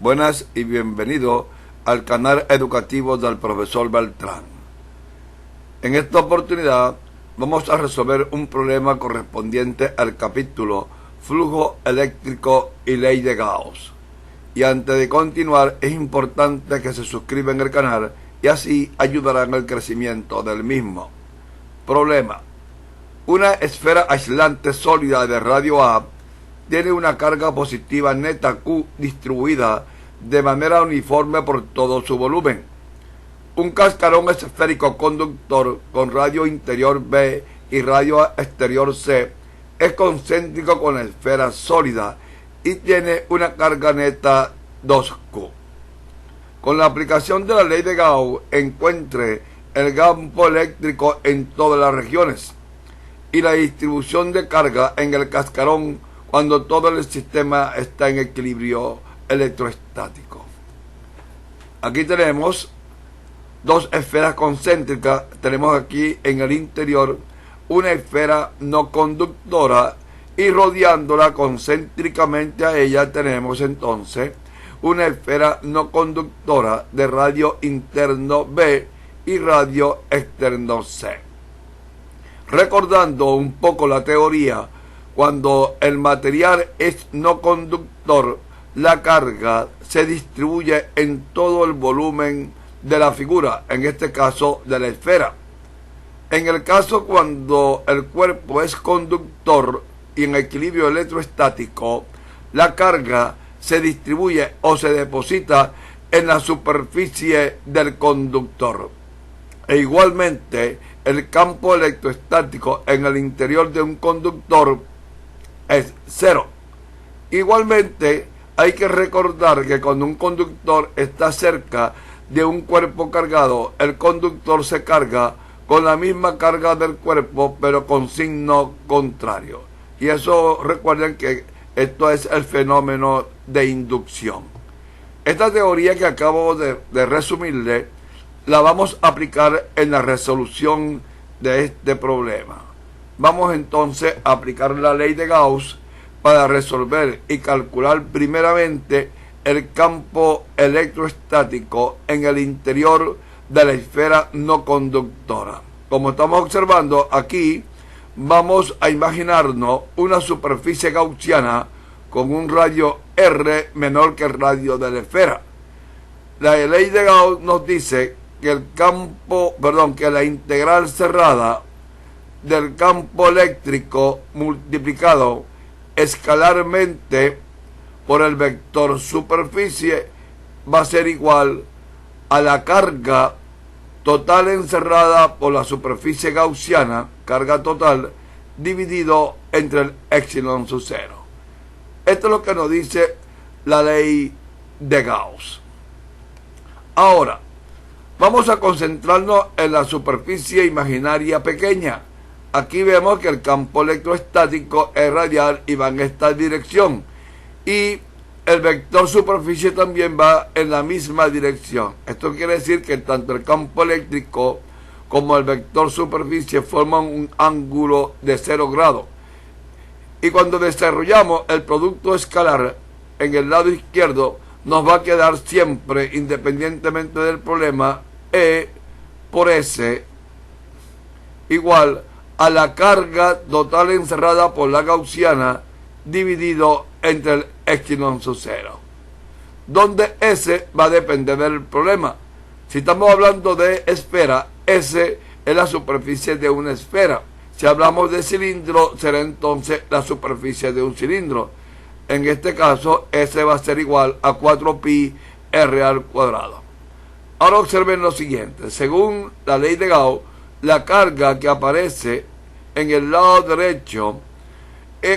Buenas y bienvenido al canal educativo del profesor Beltrán. En esta oportunidad vamos a resolver un problema correspondiente al capítulo Flujo eléctrico y ley de Gauss. Y antes de continuar es importante que se suscriban al canal y así ayudarán al crecimiento del mismo. Problema: una esfera aislante sólida de radio A tiene una carga positiva neta Q distribuida de manera uniforme por todo su volumen. Un cascarón esférico conductor con radio interior B y radio exterior C es concéntrico con la esfera sólida y tiene una carga neta 2Q. Con la aplicación de la ley de Gauss, encuentre el campo eléctrico en todas las regiones y la distribución de carga en el cascarón cuando todo el sistema está en equilibrio electrostático. Aquí tenemos dos esferas concéntricas. Tenemos aquí en el interior una esfera no conductora y rodeándola concéntricamente a ella tenemos entonces una esfera no conductora de radio interno B y radio externo C. Recordando un poco la teoría, cuando el material es no conductor, la carga se distribuye en todo el volumen de la figura, en este caso de la esfera. En el caso cuando el cuerpo es conductor y en equilibrio electrostático, la carga se distribuye o se deposita en la superficie del conductor. E igualmente, el campo electrostático en el interior de un conductor es cero. Igualmente, hay que recordar que cuando un conductor está cerca de un cuerpo cargado, el conductor se carga con la misma carga del cuerpo, pero con signo contrario. Y eso, recuerden que esto es el fenómeno de inducción. Esta teoría que acabo de resumirle, la vamos a aplicar en la resolución de este problema. Vamos entonces a aplicar la ley de Gauss para resolver y calcular primeramente el campo electrostático en el interior de la esfera no conductora. Como estamos observando aquí, vamos a imaginarnos una superficie gaussiana con un radio R menor que el radio de la esfera. La ley de Gauss nos dice que que la integral cerrada del campo eléctrico multiplicado escalarmente por el vector superficie va a ser igual a la carga total encerrada por la superficie gaussiana, carga total, dividido entre el epsilon sub 0. Esto es lo que nos dice la ley de Gauss. Ahora, vamos a concentrarnos en la superficie imaginaria pequeña. Aquí vemos que el campo electrostático es radial y va en esta dirección. Y el vector superficie también va en la misma dirección. Esto quiere decir que tanto el campo eléctrico como el vector superficie forman un ángulo de 0 grados. Y cuando desarrollamos el producto escalar en el lado izquierdo, nos va a quedar siempre, independientemente del problema, E por S igual a la carga total encerrada por la gaussiana dividido entre el epsilon sub 0, donde S va a depender del problema. Si estamos hablando de esfera, S es la superficie de una esfera. Si hablamos de cilindro, será entonces la superficie de un cilindro. En este caso, S va a ser igual a 4pi r al cuadrado. Ahora observen lo siguiente. Según la ley de Gauss, la carga que aparece en el lado derecho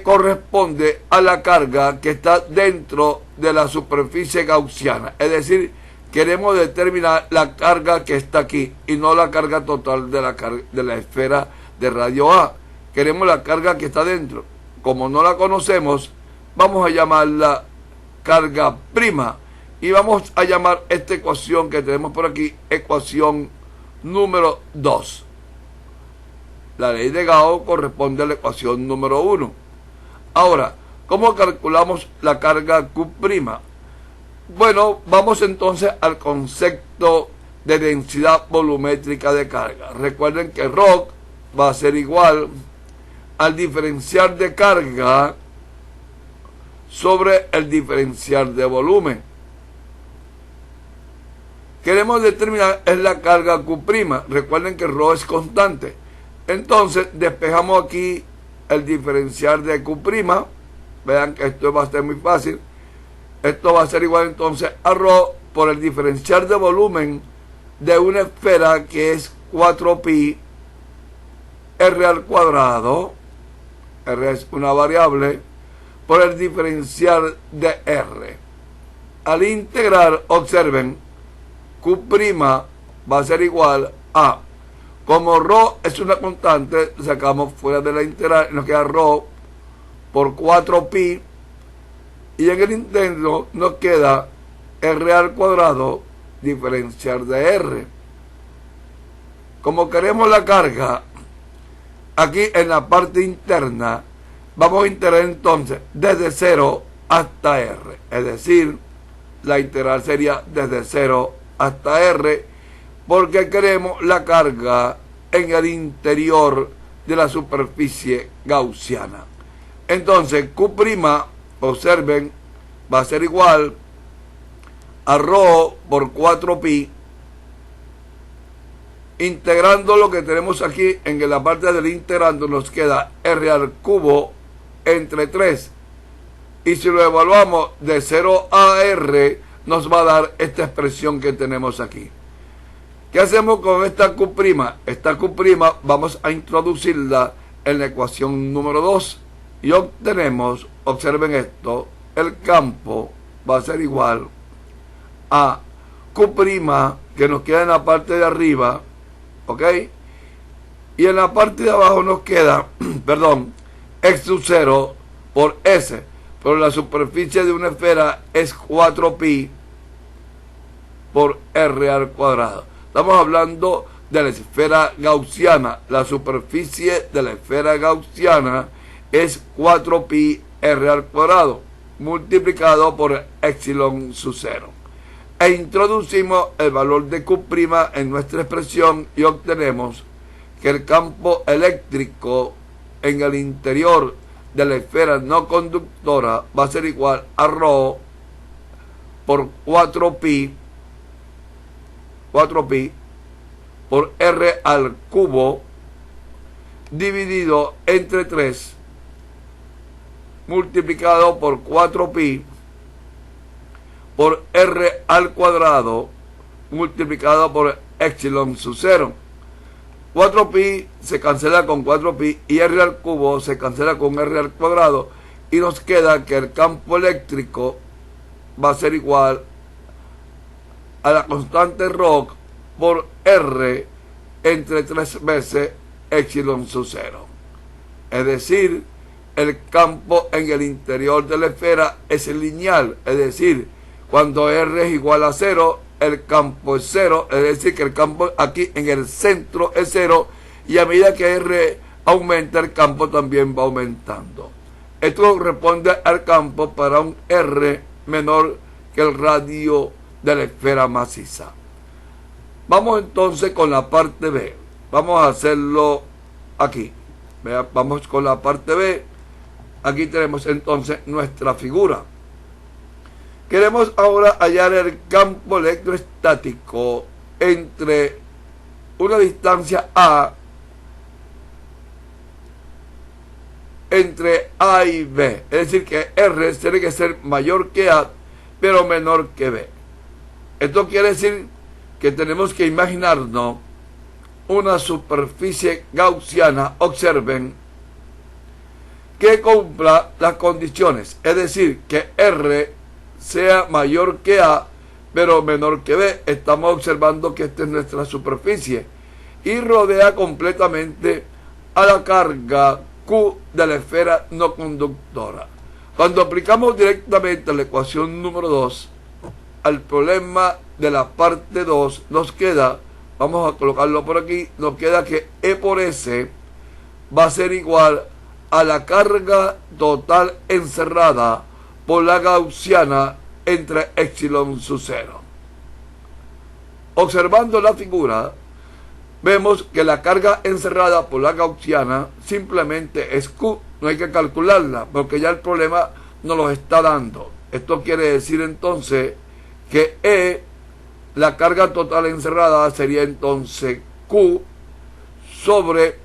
corresponde a la carga que está dentro de la superficie gaussiana. Es decir, queremos determinar la carga que está aquí y no la carga total de la esfera de radio A. Queremos la carga que está dentro. Como no la conocemos, vamos a llamarla carga prima y vamos a llamar esta ecuación que tenemos por aquí ecuación número 2. La ley de Gauss corresponde a la ecuación número 1. Ahora, ¿cómo calculamos la carga Q'? Bueno, vamos entonces al concepto de densidad volumétrica de carga. Recuerden que ρ va a ser igual al diferencial de carga sobre el diferencial de volumen. Queremos determinar es la carga Q'. Recuerden que ρ es constante. Entonces despejamos aquí el diferencial de Q'. Vean que esto va a ser muy fácil. Esto va a ser igual entonces a ρ por el diferencial de volumen de una esfera que es 4pi r al cuadrado. R es una variable por el diferencial de R. Al integrar, observen, Q' va a ser igual a, como ρ es una constante, sacamos fuera de la integral y nos queda ρ por 4pi, y en el interno nos queda R al cuadrado diferencial de R. Como queremos la carga aquí en la parte interna, vamos a integrar entonces desde 0 hasta R. Es decir, la integral sería desde 0 hasta R, porque queremos la carga en el interior de la superficie gaussiana. Entonces, Q', observen, va a ser igual a ρ por 4pi, integrando lo que tenemos aquí en la parte del integrando nos queda r al cubo entre 3, y si lo evaluamos de 0 a r nos va a dar esta expresión que tenemos aquí. ¿Qué hacemos con esta Q'? Esta Q' vamos a introducirla en la ecuación número 2 y obtenemos, observen esto, el campo va a ser igual a Q' que nos queda en la parte de arriba, ¿ok? Y en la parte de abajo nos queda, perdón, x sub 0 por S, pero la superficie de una esfera es 4pi por R al cuadrado. Estamos hablando de la esfera gaussiana. La superficie de la esfera gaussiana es 4pi R al cuadrado multiplicado por epsilon sub 0. E introducimos el valor de Q' en nuestra expresión y obtenemos que el campo eléctrico en el interior de la esfera no conductora va a ser igual a ρ por 4pi por R al cubo dividido entre 3 multiplicado por 4pi por R al cuadrado multiplicado por epsilon sub 0. 4pi se cancela con 4pi y R al cubo se cancela con R al cuadrado, y nos queda que el campo eléctrico va a ser igual a la constante ρ por R entre 3 veces epsilon sub 0. Es decir, el campo en el interior de la esfera es lineal, es decir, cuando R es igual a 0, el campo es 0, es decir, que el campo aquí en el centro es 0, y a medida que R aumenta, el campo también va aumentando. Esto corresponde al campo para un R menor que el radio de la esfera maciza. Vamos entonces con la parte B. Vamos a hacerlo aquí. Vamos con la parte B. Aquí tenemos entonces nuestra figura. Queremos ahora hallar el campo electrostático entre una distancia A, entre A y B. Es decir, que R tiene que ser mayor que A, pero menor que B. Esto quiere decir que tenemos que imaginarnos una superficie gaussiana, observen, que cumpla las condiciones. Es decir, que R sea mayor que A, pero menor que B. Estamos observando que esta es nuestra superficie y rodea completamente a la carga Q de la esfera no conductora. Cuando aplicamos directamente la ecuación número 2 al problema de la parte 2, nos queda, vamos a colocarlo por aquí, nos queda que E por S va a ser igual a la carga total encerrada por la gaussiana entre epsilon sub 0. Observando la figura, vemos que la carga encerrada por la gaussiana simplemente es Q, no hay que calcularla, porque ya el problema nos lo está dando. Esto quiere decir entonces que E, la carga total encerrada, sería entonces Q sobre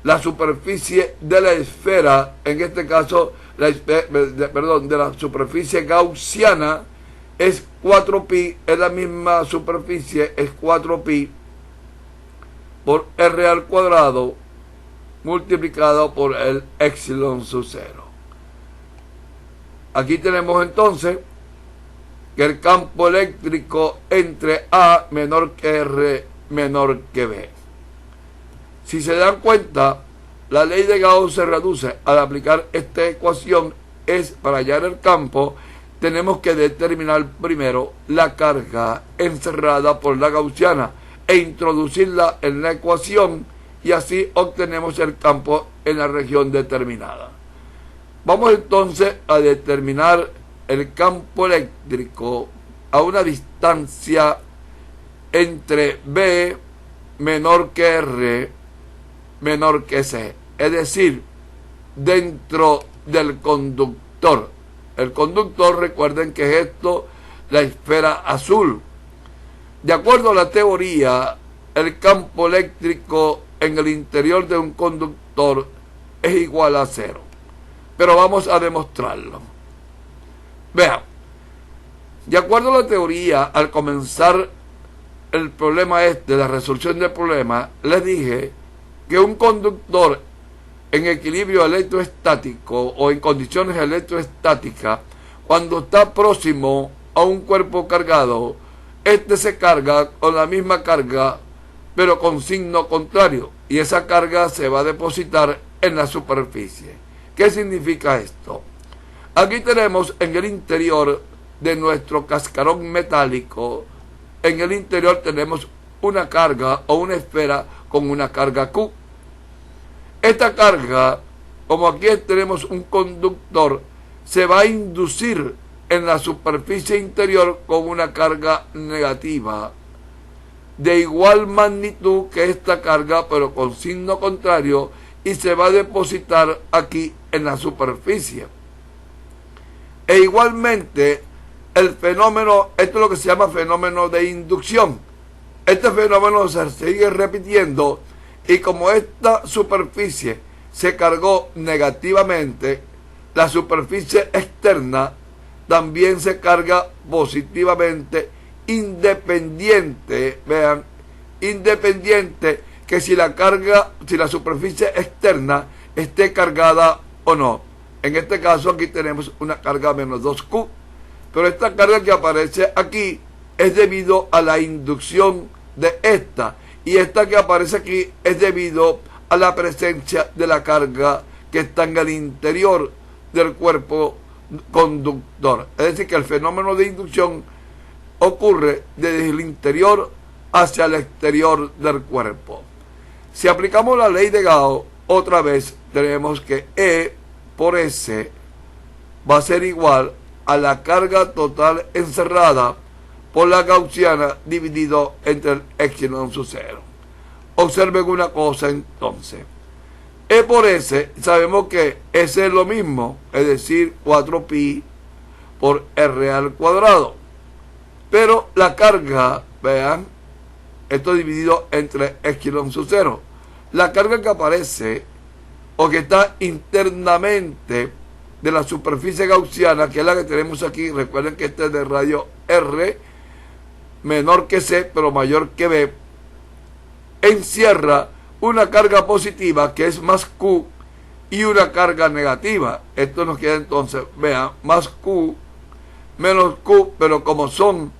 la superficie de la esfera, en este caso, de la superficie gaussiana, es 4pi, es la misma superficie, es 4pi por R al cuadrado multiplicado por el epsilon sub 0. Aquí tenemos entonces que el campo eléctrico entre A menor que R menor que B. Si se dan cuenta, la ley de Gauss se reduce al aplicar esta ecuación. Es para hallar el campo, tenemos que determinar primero la carga encerrada por la gaussiana e introducirla en la ecuación, y así obtenemos el campo en la región determinada. Vamos entonces a determinar el campo eléctrico a una distancia entre B menor que R menor que C, es decir, dentro del conductor. El conductor, recuerden que es esto, la esfera azul. De acuerdo a la teoría, el campo eléctrico en el interior de un conductor es igual a 0. Pero vamos a demostrarlo. Vean, de acuerdo a la teoría, al comenzar el problema la resolución del problema, les dije que un conductor en equilibrio electroestático o en condiciones electroestáticas, cuando está próximo a un cuerpo cargado, este se carga con la misma carga, pero con signo contrario, y esa carga se va a depositar en la superficie. ¿Qué significa esto? Aquí tenemos en el interior de nuestro cascarón metálico, en el interior tenemos una carga o una esfera con una carga Q. Esta carga, como aquí tenemos un conductor, se va a inducir en la superficie interior con una carga negativa de igual magnitud que esta carga, pero con signo contrario, y se va a depositar aquí en la superficie. E igualmente, el fenómeno, esto es lo que se llama fenómeno de inducción. Este fenómeno se sigue repitiendo, y como esta superficie se cargó negativamente, la superficie externa también se carga positivamente, independiente, vean, independiente que si la superficie externa esté cargada o no. En este caso aquí tenemos una carga menos 2Q, pero esta carga que aparece aquí es debido a la inducción de esta, y esta que aparece aquí es debido a la presencia de la carga que está en el interior del cuerpo conductor. Es decir, que el fenómeno de inducción ocurre desde el interior hacia el exterior del cuerpo. Si aplicamos la ley de Gauss, otra vez tenemos que E por S va a ser igual a la carga total encerrada por la gaussiana dividido entre el epsilon sub 0. Observen una cosa entonces. E por S, sabemos que S es lo mismo, es decir, 4pi por R al cuadrado. Pero la carga, vean, esto dividido entre epsilon sub 0. La carga que aparece o que está internamente de la superficie gaussiana, que es la que tenemos aquí, recuerden que este es de radio R, menor que C, pero mayor que B, encierra una carga positiva que es más Q y una carga negativa. Esto nos queda entonces, vean, más Q menos Q, pero como son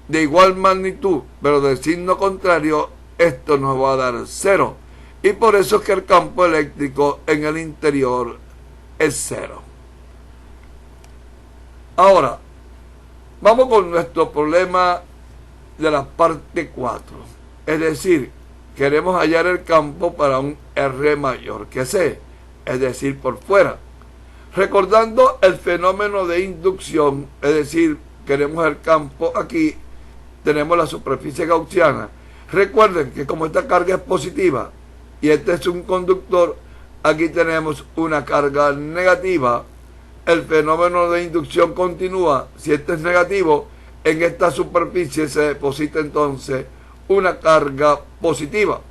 de igual magnitud, pero de signo contrario, esto nos va a dar 0. Y por eso es que el campo eléctrico en el interior es 0. Ahora, vamos con nuestro problema de la parte 4. Es decir, queremos hallar el campo para un R mayor que C, es decir, por fuera. Recordando el fenómeno de inducción, es decir, queremos el campo aquí, tenemos la superficie gaussiana. Recuerden que como esta carga es positiva y este es un conductor, aquí tenemos una carga negativa. El fenómeno de inducción continúa. Si este es negativo, en esta superficie se deposita entonces una carga positiva.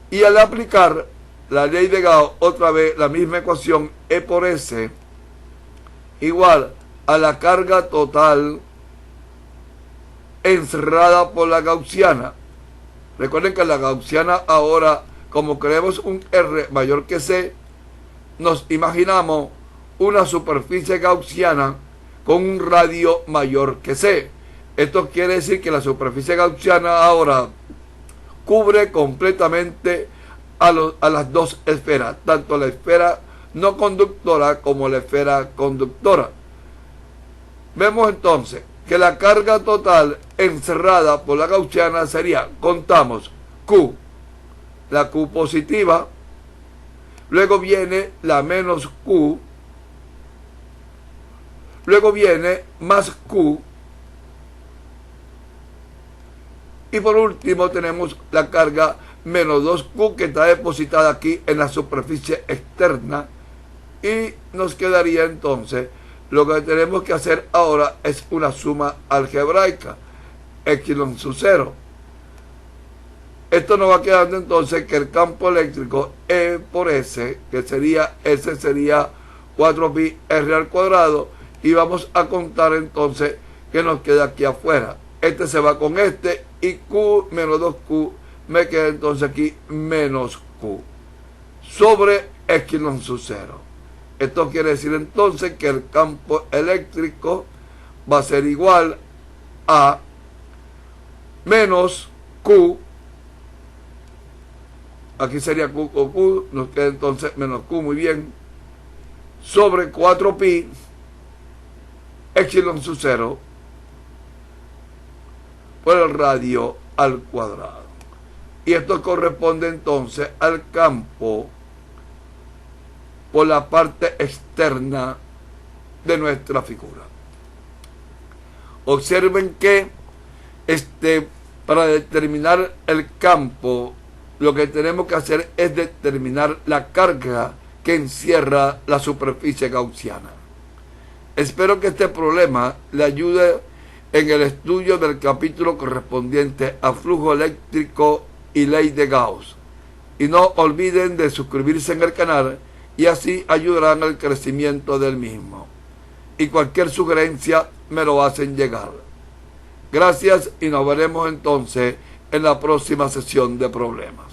Y al aplicar la ley de Gauss, otra vez la misma ecuación, E por S igual a la carga total encerrada por la gaussiana. Recuerden que la gaussiana ahora, como queremos un R mayor que C, nos imaginamos una superficie gaussiana con un radio mayor que C. Esto quiere decir que la superficie gaussiana ahora cubre completamente a las dos esferas, tanto la esfera no conductora como la esfera conductora. Vemos entonces que la carga total encerrada por la gaussiana sería, contamos, Q, la Q positiva, luego viene la menos Q, luego viene más Q, y por último tenemos la carga menos 2Q que está depositada aquí en la superficie externa, y nos quedaría entonces, lo que tenemos que hacer ahora es una suma algebraica, epsilon sub 0. Esto nos va quedando entonces que el campo eléctrico E por S, que sería S sería 4pi R al cuadrado, y vamos a contar entonces que nos queda aquí afuera. Este se va con este, y Q menos 2Q me queda entonces aquí menos Q sobre epsilon sub 0. Esto quiere decir entonces que el campo eléctrico va a ser igual a menos Q, aquí sería Q con Q, nos queda entonces menos Q, muy bien, sobre 4pi epsilon sub 0 por el radio al cuadrado. Y esto corresponde entonces al campo por la parte externa de nuestra figura. Observen que para determinar el campo, lo que tenemos que hacer es determinar la carga que encierra la superficie gaussiana. Espero que este problema le ayude en el estudio del capítulo correspondiente a flujo eléctrico y ley de Gauss. Y no olviden de suscribirse en el canal, y así ayudarán al crecimiento del mismo. Y cualquier sugerencia me lo hacen llegar. Gracias, y nos veremos entonces en la próxima sesión de problemas.